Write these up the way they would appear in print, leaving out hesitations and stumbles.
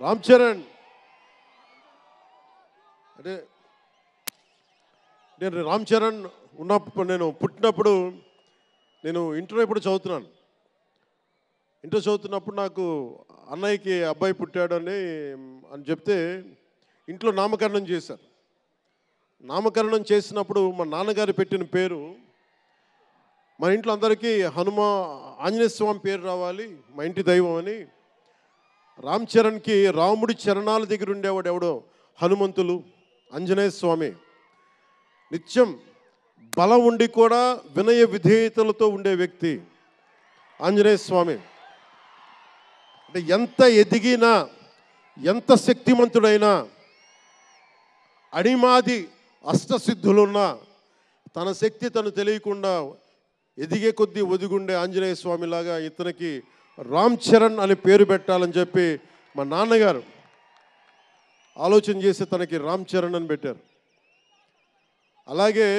రామ్ చరణ్ అంటే నేను రామ్ చరణ్ ఉన్నప్పుడు నేను పుట్టినప్పుడు నేను ఇంటర్ ఎప్పుడు చదువుతున్నాను. ఇంటర్ చదువుతున్నప్పుడు నాకు అన్నయ్యకి అబ్బాయి పుట్టాడని చెప్తే ఇంట్లో నామకరణం చేశారు. నామకరణం చేసినప్పుడు మా నాన్నగారు పెట్టిన పేరు మా ఇంట్లో అందరికీ ఆంజనేయ స్వామి పేరు రావాలి, మా ఇంటి దైవం అని. రామ్ చరణ్కి రాముడి చరణాల దగ్గర ఉండేవాడు ఎవడో హనుమంతులు, ఆంజనేయ స్వామి. నిత్యం బలం ఉండి కూడా వినయ విధేయతలతో ఉండే వ్యక్తి ఆంజనేయ స్వామి. అంటే ఎంత ఎదిగినా ఎంత శక్తిమంతుడైనా అడిమాది అష్టసిద్ధులున్నా తన శక్తి తను తెలియకుండా ఎదిగే కొద్దీ ఒదిగుండే ఆంజనేయ స్వామిలాగా ఇతనికి రామ్ చరణ్ అని పేరు పెట్టాలని చెప్పి మా నాన్నగారు ఆలోచన చేసి తనకి రామ్ చరణ్ అని పెట్టారు. అలాగే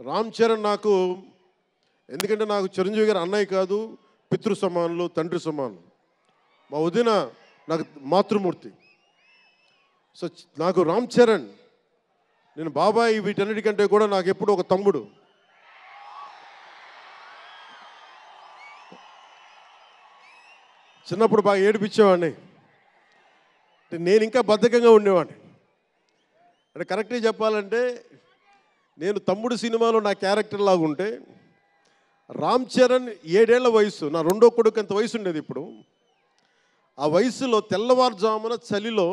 రామ్ చరణ్ నాకు ఎందుకంటే నాకు చిరంజీవి గారు అన్నయ్య కాదు, పితృ సమానులు, తండ్రి సమానులు. మా వదిన నాకు మాతృమూర్తి. సో నాకు రామ్ చరణ్, నేను బాబాయ్ వీటన్నిటికంటే కూడా నాకు ఎప్పుడు ఒక తమ్ముడు. చిన్నప్పుడు బాగా ఏడిపించేవాడిని. నేను ఇంకా బద్ధకంగా ఉండేవాడిని. అంటే కరెక్ట్గా చెప్పాలంటే నేను తమ్ముడు సినిమాలో నా క్యారెక్టర్ లాగా ఉంటే రామ్ చరణ్ 7 ఏళ్ల వయసు, నా రెండో కొడుకు అంత వయసు ఉండేది. ఇప్పుడు ఆ వయసులో తెల్లవారుజామున చలిలో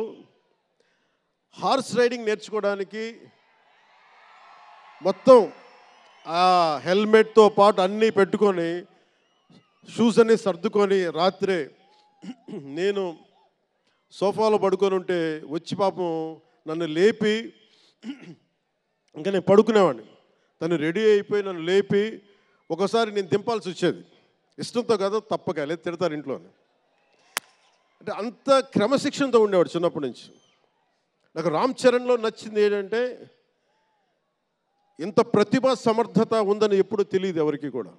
హార్స్ రైడింగ్ నేర్చుకోవడానికి మొత్తం ఆ హెల్మెట్తో పాటు అన్నీ పెట్టుకొని షూస్ అన్నీ సర్దుకొని రాత్రే నేను సోఫాలో పడుకొని ఉంటే వచ్చి పాపం నన్ను లేపి ఇంకా నేను పడుకునేవాడిని. తను రెడీ అయిపోయి నన్ను లేపి ఒకసారి నేను దింపాల్సి వచ్చేది. ఇష్టంతో కాదు, తప్పక లేదు తిడతారు ఇంట్లో. అంటే అంత క్రమశిక్షణతో ఉండేవాడు చిన్నప్పటి నుంచి. నాకు రామ్ చరణ్లో నచ్చింది ఏంటంటే ఇంత ప్రతిభా సమర్థత ఉందని ఎప్పుడు తెలియదు ఎవరికి కూడా.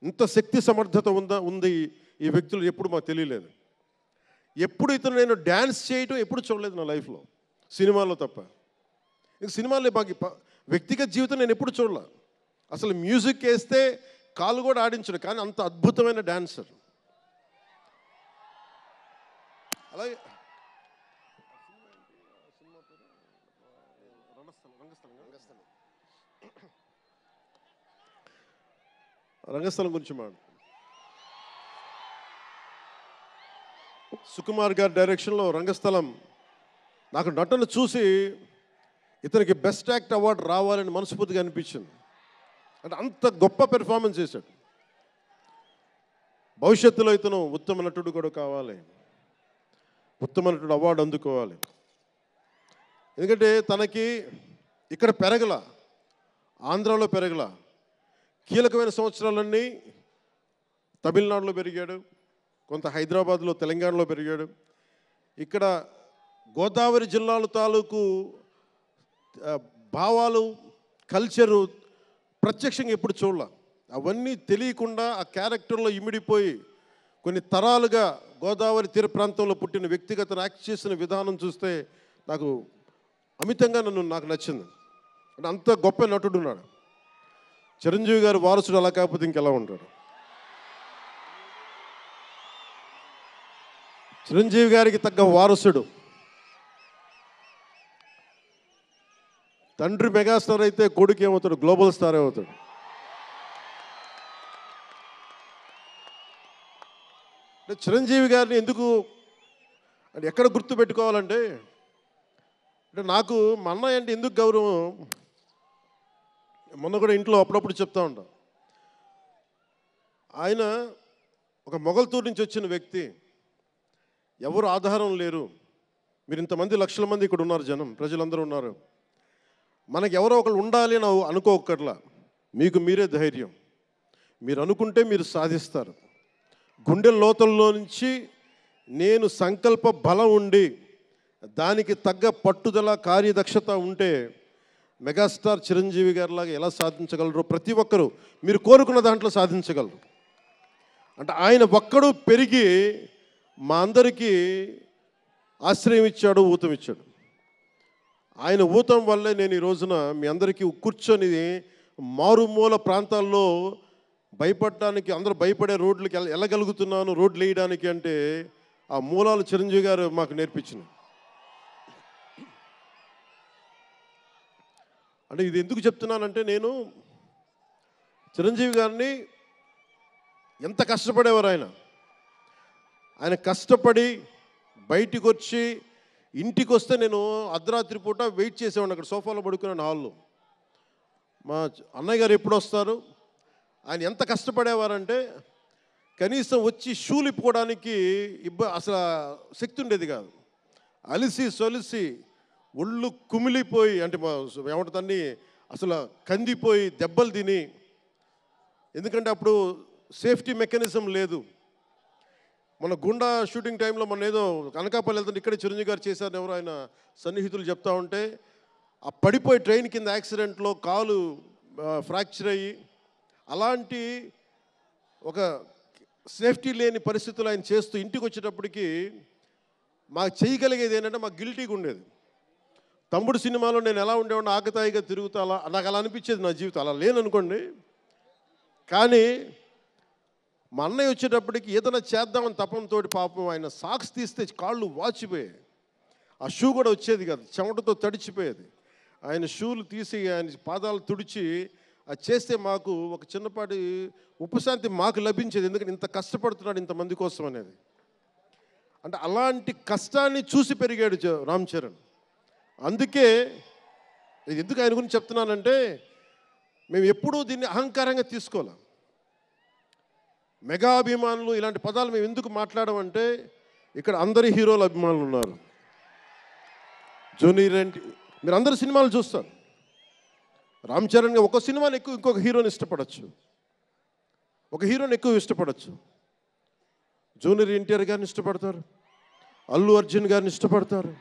ఇంత శక్తి సమర్థత ఉంది ఈ వ్యక్తులు ఎప్పుడు మాకు తెలియలేదు. ఎప్పుడు ఇతను నేను డ్యాన్స్ చేయటం ఎప్పుడు చూడలేదు నా లైఫ్లో, సినిమాలో తప్ప. ఇంక సినిమాలో మాకు వ్యక్తిగత జీవితం నేను ఎప్పుడు చూడలే. అసలు మ్యూజిక్ వేస్తే కాలు కూడా ఆడించడు, కానీ అంత అద్భుతమైన డాన్సర్. అలాగే రంగస్థలం గురించి మాట సుకుమార్ గారి డైరెక్షన్లో రంగస్థలం నాకు నటన చూసి ఇతనికి బెస్ట్ యాక్ట్ అవార్డు రావాలని మనస్ఫూర్తిగా అనిపించింది. అంటే అంత గొప్ప పెర్ఫార్మెన్స్ చేశాడు. భవిష్యత్తులో ఇతను ఉత్తమ నటుడు కూడా కావాలి, ఉత్తమ నటుడు అవార్డు అందుకోవాలి. ఎందుకంటే తనకి ఇక్కడ పెరగల, ఆంధ్రాలో పెరగల. కీలకమైన సంవత్సరాలన్నీ తమిళనాడులో పెరిగాడు, కొంత హైదరాబాద్లో, తెలంగాణలో పెరిగాడు. ఇక్కడ గోదావరి జిల్లాల తాలూకు భావాలు, కల్చరు ప్రత్యక్షంగా ఎప్పుడు చూడాల. అవన్నీ తెలియకుండా ఆ క్యారెక్టర్లో ఇమిడిపోయి కొన్ని తరాలుగా గోదావరి తీర ప్రాంతంలో పుట్టిన వ్యక్తిగత యాక్ట్ చేసిన విధానం చూస్తే నాకు అమితంగా నాకు నచ్చింది. అంటే అంత గొప్ప నటుడు ఉన్నాడు. చిరంజీవి గారు వారసుడు అలా కాకపోతే ఇంకెలా ఉంటాడు. చిరంజీవి గారికి తగ్గ వారసుడు. తండ్రి మెగాస్టార్ అయితే కొడుకు ఏమవుతాడు, గ్లోబల్ స్టార్ అవుతాడు. చిరంజీవి గారిని ఎందుకు అంటే ఎక్కడ గుర్తు పెట్టుకోవాలంటే అంటే నాకు మా అన్నయ్య అంటే ఎందుకు గౌరవం, మొన్న కూడా ఇంట్లో అప్పుడప్పుడు చెప్తా ఉంటా. ఆయన ఒక మొగల్తూరు నుంచి వచ్చిన వ్యక్తి, ఎవరు ఆధారం లేరు. మీరు ఇంతమంది లక్షల మంది ఇక్కడ ఉన్నారు, జనం ప్రజలందరూ ఉన్నారు. మనకి ఎవరో ఒకరు ఉండాలి అని అనుకోకర్లా, మీకు మీరే ధైర్యం. మీరు అనుకుంటే మీరు సాధిస్తారు. గుండె లోతుల్లో నుంచి నేను సంకల్ప బలం ఉండి దానికి తగ్గ పట్టుదల, కార్యదక్షత ఉంటే మెగాస్టార్ చిరంజీవి గారిలాగా ఎలా సాధించగలరో ప్రతి ఒక్కరూ మీరు కోరుకున్న దాంట్లో సాధించగలరు. అంటే ఆయన ఒక్కడు పెరిగి మా అందరికీ ఆశ్రయం ఇచ్చాడు, ఊతం ఇచ్చాడు. ఆయన ఊతం వల్లే నేను ఈ రోజున మీ అందరికీ కూర్చొని మారుమూల ప్రాంతాల్లో భయపడటానికి, అందరూ భయపడే రోడ్లకి వెళ్ళగలుగుతున్నాను, రోడ్లు వేయడానికి అంటే ఆ మూలాలు చిరంజీవి గారు మాకు నేర్పించింది. అంటే ఇది ఎందుకు చెప్తున్నానంటే, నేను చిరంజీవి గారిని ఎంత కష్టపడేవారు ఆయన కష్టపడి బయటికి వచ్చి ఇంటికి వస్తే నేను అర్ధరాత్రి పూట వెయిట్ చేసేవాడిని అక్కడ సోఫాలో పడుకున్నాను హాల్లో. మా అన్నయ్య గారు ఎప్పుడు వస్తారు, ఆయన ఎంత కష్టపడేవారంటే కనీసం వచ్చి షూలు ఇప్పుకోవడానికి అసలు శక్తి ఉండేది కాదు. అలిసి సొలిసి ఒళ్ళు కుమిలిపోయి, అంటే ఏమంటుందని అసలు కందిపోయి దెబ్బలు తిని, ఎందుకంటే అప్పుడు సేఫ్టీ మెకానిజం లేదు. మన గుండా షూటింగ్ టైంలో మన ఏదో అనకాపల్లి వెళ్తుంటే ఇక్కడే చిరంజీవి గారు చేశారు, ఎవరు ఆయన సన్నిహితులు చెప్తా ఉంటే, ఆ పడిపోయి ట్రైన్ కింద యాక్సిడెంట్లో కాలు ఫ్రాక్చర్ అయ్యి, అలాంటి ఒక సేఫ్టీ లేని పరిస్థితులు ఆయన చేస్తూ ఇంటికి వచ్చేటప్పటికి మాకు చేయగలిగేది ఏంటంటే, మాకు గిల్టీగా ఉండేది. తమ్ముడు సినిమాలో నేను ఎలా ఉండేవాడిని, ఆకతాయిగా తిరుగుతా, అలా నాకు అలా అనిపించేది నా జీవితం. అలా లేననుకోండి, కానీ మా అన్నయ్య వచ్చేటప్పటికి ఏదైనా చేద్దామని తపంతో పాపం ఆయన సాక్స్ తీస్తే కాళ్ళు వాచిపోయాయి, ఆ షూ కూడా వచ్చేది కాదు, చెమటతో తడిచిపోయేది. ఆయన షూలు తీసి ఆయన పాదాలు తుడిచి అది చేస్తే మాకు ఒక చిన్నపాటి ఉపశాంతి మాకు లభించేది. ఎందుకంటే ఇంత కష్టపడుతున్నాడు ఇంతమంది కోసం అనేది. అంటే అలాంటి కష్టాన్ని చూసి పెరిగాడు రామ్ చరణ్. అందుకే ఎందుకు ఆయన గురించి చెప్తున్నానంటే, మేము ఎప్పుడూ దీన్ని అహంకారంగా తీసుకోవాలి. మెగా అభిమానులు ఇలాంటి పదాలు మేము ఎందుకు మాట్లాడమంటే, ఇక్కడ అందరి హీరోల అభిమానులు ఉన్నారు. జూనియర్ ఎన్టీ, మీరు అందరు సినిమాలు చూస్తారు. రామ్ చరణ్ ఒక సినిమాని ఎక్కువ ఇంకొక హీరోని ఇష్టపడచ్చు, ఒక హీరోని ఎక్కువ ఇష్టపడచ్చు. జూనియర్ ఎన్టీఆర్ గారిని ఇష్టపడతారు, అల్లు అర్జున్ గారిని ఇష్టపడతారు,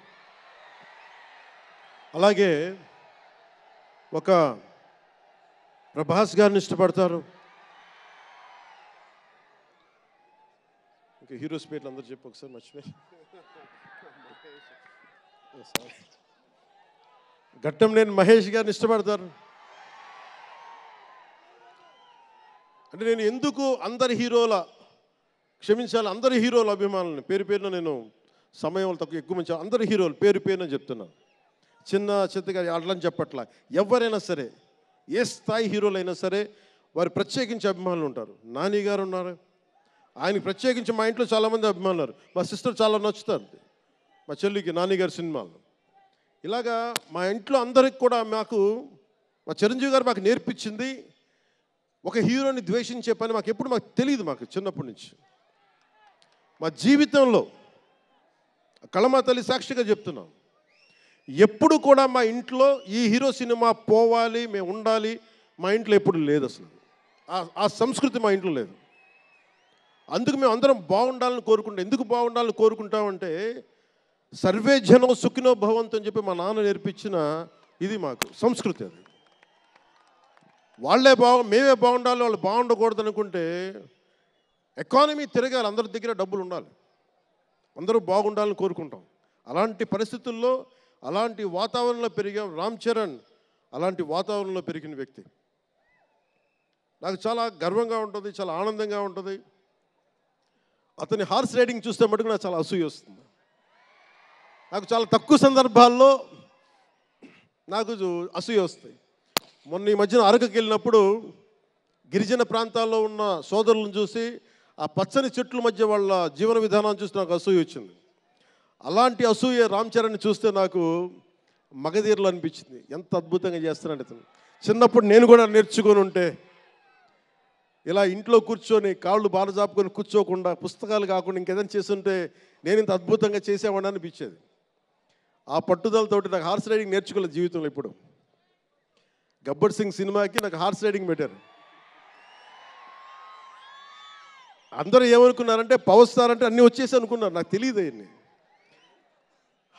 అలాగే ఒక ప్రభాస్ గారిని ఇష్టపడతారు. ఇంకా హీరోస్ పేర్లు అందరూ చెప్పు ఒకసారి, మర్చిపోయి. ఘట్టంనేని మహేష్ గారిని ఇష్టపడతారు. అంటే నేను ఎందుకు అందరి హీరోల, క్షమించాలి, అందరి హీరోల అభిమానులని పేరు పేరున నేను సమయం తక్కువ ఎక్కువ మంచి అందరి హీరోలు పేరు పేరున చెప్తున్నాను. చిన్న చిత్తగా అట్లని చెప్పట్లా. ఎవరైనా సరే, ఏ స్థాయి హీరోలు అయినా సరే వారు ప్రత్యేకించి అభిమానులు ఉంటారు. నాని గారు ఉన్నారు, ఆయనకి ప్రత్యేకించి మా ఇంట్లో చాలామంది అభిమానులు ఉన్నారు. మా సిస్టర్ చాలా నచ్చుతారు మా చెల్లికి నాని గారి సినిమాలు. ఇలాగా మా ఇంట్లో అందరికి కూడా మాకు మా చిరంజీవి గారు మాకు నేర్పించింది ఒక హీరోని ద్వేషించే పని మాకు ఎప్పుడు మాకు తెలియదు. మాకు చిన్నప్పటి నుంచి మా జీవితంలో కళమా తల్లి సాక్షిగా చెప్తున్నాం, ఎప్పుడు కూడా మా ఇంట్లో ఈ హీరో సినిమా పోవాలి, మేము ఉండాలి, మా ఇంట్లో ఎప్పుడు లేదు. అసలు ఆ సంస్కృతి మా ఇంట్లో లేదు. అందుకు మేము అందరం బాగుండాలని కోరుకుంటాం. ఎందుకు బాగుండాలని కోరుకుంటామంటే, సర్వే జనం సుఖినో భవంతు అని చెప్పి మా నాన్న నేర్పించిన ఇది మాకు సంస్కృతి. అది వాళ్ళే మేమే బాగుండాలి, వాళ్ళు బాగుండకూడదు అనుకుంటే ఎకానమీ తిరగాలి, అందరి దగ్గర డబ్బులు ఉండాలి, అందరూ బాగుండాలని కోరుకుంటాం. అలాంటి పరిస్థితుల్లో, అలాంటి వాతావరణంలో పెరిగాం. రామ్ చరణ్ అలాంటి వాతావరణంలో పెరిగిన వ్యక్తి. నాకు చాలా గర్వంగా ఉంటుంది, చాలా ఆనందంగా ఉంటుంది. అతని హార్స్ రైడింగ్ చూస్తే మటుకు నాకు చాలా అసూయ వస్తుంది. నాకు చాలా తక్కువ సందర్భాల్లో నాకు అసూయ వస్తాయి. మొన్న ఈ మధ్యన అరకుకి వెళ్ళినప్పుడు గిరిజన ప్రాంతాల్లో ఉన్న సోదరులను చూసి, ఆ పచ్చని చెట్ల మధ్య వాళ్ళ జీవన విధానాన్ని చూసి నాకు అసూయ వచ్చింది. అలాంటి అసూయ రామ్ చరణ్ని చూస్తే నాకు మగధీరలు అనిపించింది. ఎంత అద్భుతంగా చేస్తున్నాడు ఇతను. చిన్నప్పుడు నేను కూడా నేర్చుకొని ఉంటే, ఇలా ఇంట్లో కూర్చొని కాళ్ళు బాగా జాపుకొని కూర్చోకుండా, పుస్తకాలు కాకుండా ఇంకేదైనా చేస్తుంటే నేను ఇంత అద్భుతంగా చేసేవాడిని అనిపించేది. ఆ పట్టుదలతోటి నాకు హార్స్ రైడింగ్ నేర్చుకోలేదు జీవితంలో. ఇప్పుడు గబ్బర్ సింగ్ సినిమాకి నాకు హార్స్ రైడింగ్ పెట్టారు. అందరూ ఏమనుకున్నారంటే పవర్ స్టార్ అంటే అన్నీ వచ్చేసి అనుకున్నారు. నాకు తెలియదు అవన్నీ.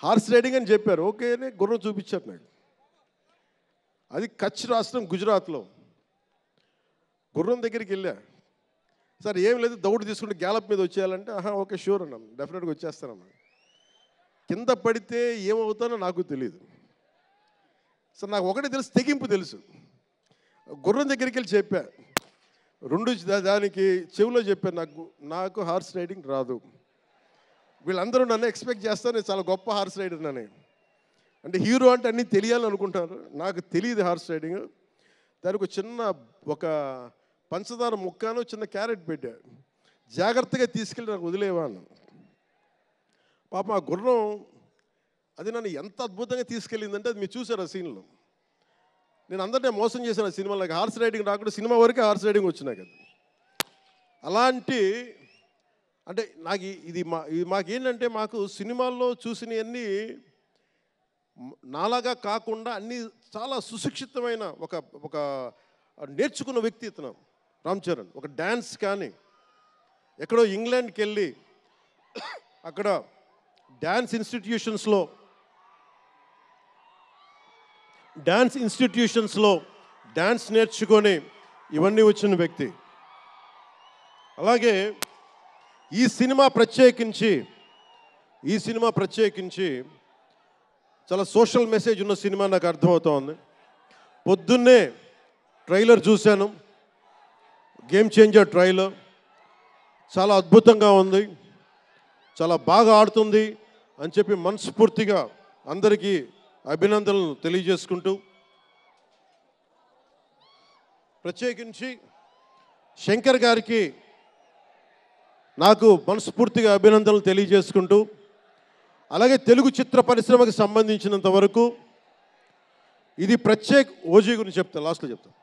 హార్స్ రైడింగ్ అని చెప్పారు, ఓకే అని గుర్రం చూపించారు నాకు. అది కచ్ రాష్ట్రం గుజరాత్లో. గుర్రం దగ్గరికి వెళ్ళా, సార్ ఏం లేదు, దౌడు తీసుకుంటే గ్యాలప్ మీద వచ్చేయాలంటే ఓకే షూర్ అన్నాను, డెఫినెట్గా వచ్చేస్తానన్నాను. కింద పడితే ఏమవుతానో నాకు తెలియదు సార్. నాకు ఒకటే తెలుసు, తెగింపు తెలుసు. గుర్రం దగ్గరికి వెళ్ళి చెప్పా, దానికి చెవిలో చెప్పాను, నాకు హార్స్ రైడింగ్ రాదు. వీళ్ళందరూ నన్ను ఎక్స్పెక్ట్ చేస్తారు నేను చాలా గొప్ప హార్స్ రైడర్ అని. అంటే హీరో అంటే అన్నీ తెలియాలని అనుకుంటారు, నాకు తెలియదు హార్స్ రైడింగ్. దానికి ఒక పంచదార ముక్కను చిన్న క్యారెట్ పెట్టా, జాగ్రత్తగా తీసుకెళ్ళి నాకు వదిలేవాను. పాపం ఆ గుర్రం అది నన్ను ఎంత అద్భుతంగా తీసుకెళ్ళిందంటే అది మీరు చూసారు ఆ సీన్లో. నేను అందరినీ మోసం చేశాను ఆ సినిమాలో. నాకు హార్స్ రైడింగ్ రాకుండా సినిమా వరకే హార్స్ రైడింగ్ వచ్చినాయి కదా. అలాంటి అంటే నాకు ఇది మాకేంటంటే మాకు సినిమాల్లో చూసినవన్నీ నాలాగా కాకుండా అన్నీ చాలా సుశిక్షితమైన ఒక నేర్చుకున్న వ్యక్తి ఇతను రామ్ చరణ్. ఒక డ్యాన్స్ కానీ ఎక్కడో ఇంగ్లాండ్కి వెళ్ళి అక్కడ డ్యాన్స్ ఇన్స్టిట్యూషన్స్లో డ్యాన్స్ నేర్చుకొని ఇవన్నీ వచ్చిన వ్యక్తి. అలాగే ఈ సినిమా ప్రత్యేకించి చాలా సోషల్ మెసేజ్ ఉన్న సినిమా నాకు అర్థమవుతోంది. పొద్దున్నే ట్రైలర్ చూశాను, గేమ్ చేంజర్ ట్రైలర్. చాలా అద్భుతంగా ఉంది, చాలా బాగా ఆడుతుంది అని చెప్పి మనస్ఫూర్తిగా అందరికీ అభినందనలు తెలియజేసుకుంటూ, ప్రత్యేకించి శంకర్ గారికి నాకు మనస్ఫూర్తిగా అభినందనలు తెలియజేసుకుంటూ, అలాగే తెలుగు చిత్ర పరిశ్రమకు సంబంధించినంత వరకు ఇది ఓజీ గురించి చెప్తాను, లాస్ట్లో చెప్తాను.